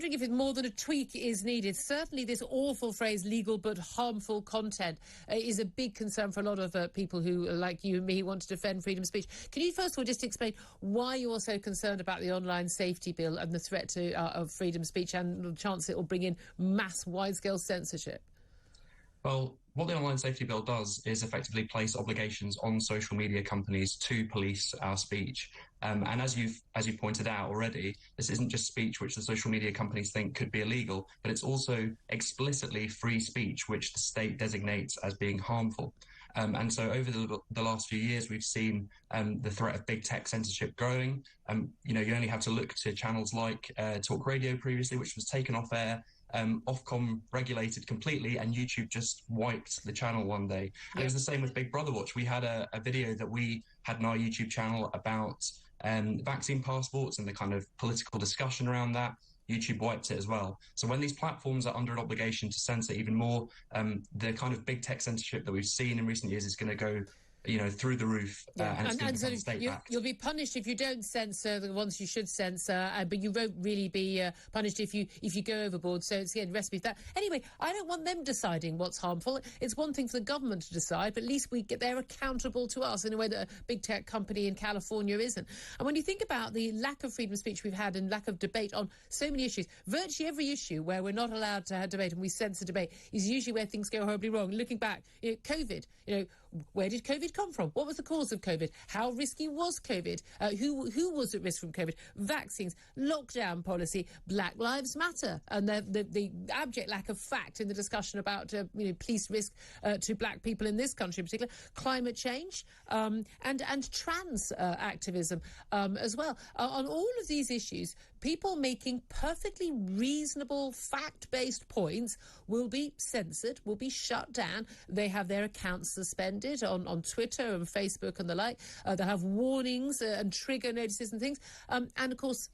wondering if more than a tweak is needed. Certainly this awful phrase, legal but harmful content, is a big concern for a lot of people who, like you and me, want to defend freedom of speech. Can you first of all just explain why you're so concerned about the online safety bill and the threat to of freedom of speech and the chance it will bring in mass, wide-scale censorship? Well, what the online safety bill does is effectively place obligations on social media companies to police our speech. And as you've pointed out already, this isn't just speech which the social media companies think could be illegal, but it's also explicitly free speech which the state designates as being harmful. And so over the last few years, we've seen the threat of big tech censorship growing. You only have to look to channels like Talk Radio previously, which was taken off air. Ofcom regulated completely, and YouTube just wiped the channel one day. And it was the same with Big Brother Watch. We had a video that we had on our YouTube channel about vaccine passports and the kind of political discussion around that. YouTube wiped it as well. So when these platforms are under an obligation to censor even more, the kind of big tech censorship that we've seen in recent years is going to go through the roof, and it's going to become state-backed. You'll be punished if you don't censor the ones you should censor, but you won't really be punished if you go overboard. So it's, again, recipe for that. Anyway, I don't want them deciding what's harmful. It's one thing for the government to decide, but at least they're accountable to us in a way that a big tech company in California isn't. And when you think about the lack of freedom of speech we've had and lack of debate on so many issues, virtually every issue where we're not allowed to have debate and we censor debate is usually where things go horribly wrong. Looking back, COVID, where did COVID come from? What was the cause of COVID? How risky was COVID? Who was at risk from COVID? Vaccines, lockdown policy, Black Lives Matter, and the abject lack of fact in the discussion about police risk to black people in this country in particular, climate change, and trans activism as well. On all of these issues, people making perfectly reasonable fact-based points will be censored, will be shut down. They have their accounts suspended on Twitter and Facebook and the like. They'll have warnings and trigger notices and things. And of course,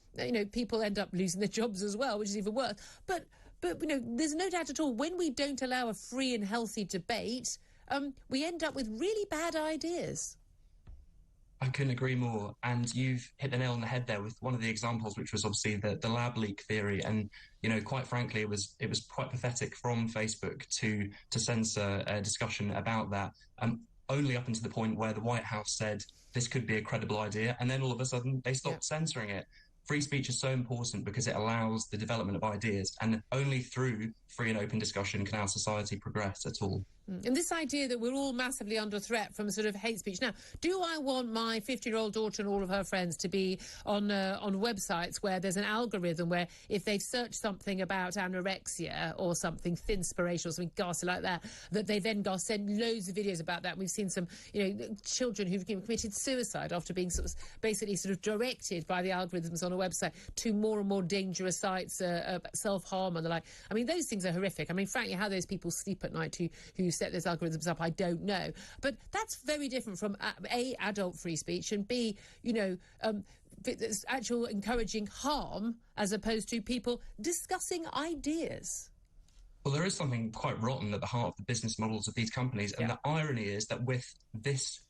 people end up losing their jobs as well, which is even worse. But there's no doubt at all, when we don't allow a free and healthy debate, we end up with really bad ideas. I couldn't agree more. And you've hit the nail on the head there with one of the examples, which was obviously the lab leak theory. And, quite frankly, it was quite pathetic from Facebook to censor a discussion about that. Only up until the point where the White House said this could be a credible idea. And then all of a sudden they stopped censoring it. Free speech is so important because it allows the development of ideas, and only through free and open discussion can our society progress at all. And this idea that we're all massively under threat from sort of hate speech. Now, do I want my 50-year-old daughter and all of her friends to be on websites where there's an algorithm where if they've searched something about anorexia or something thinspiration or something ghastly like that, that they then go send loads of videos about that? We've seen some, children who've committed suicide after being basically directed by the algorithms on a website to more and more dangerous sites, self-harm and the like. I mean, those things are horrific. I mean, frankly, how those people sleep at night who set those algorithms up, I don't know. But that's very different from A, adult free speech, and B, actual encouraging harm as opposed to people discussing ideas. Well, there is something quite rotten at the heart of the business models of these companies, and the irony is that with this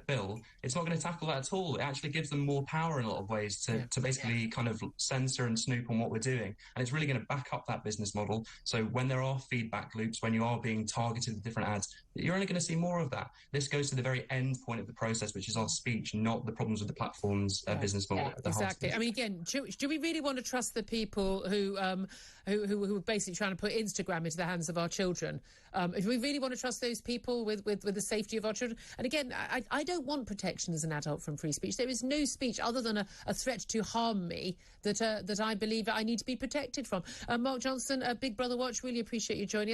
bill, it's not going to tackle that at all. It actually gives them more power in a lot of ways to basically kind of censor and snoop on what we're doing. And it's really going to back up that business model. So when there are feedback loops, when you are being targeted with different ads, you're only going to see more of that. This goes to the very end point of the process, which is our speech, not the problems with the platform's business model. Exactly. I mean, again, do we really want to trust the people who are basically trying to put Instagram into the hands of our children? If we really want to trust those people with the safety of our children? And again, I don't want protection as an adult from free speech. There is no speech other than a threat to harm me that I believe I need to be protected from. Mark Johnson, Big Brother Watch, really appreciate you joining us.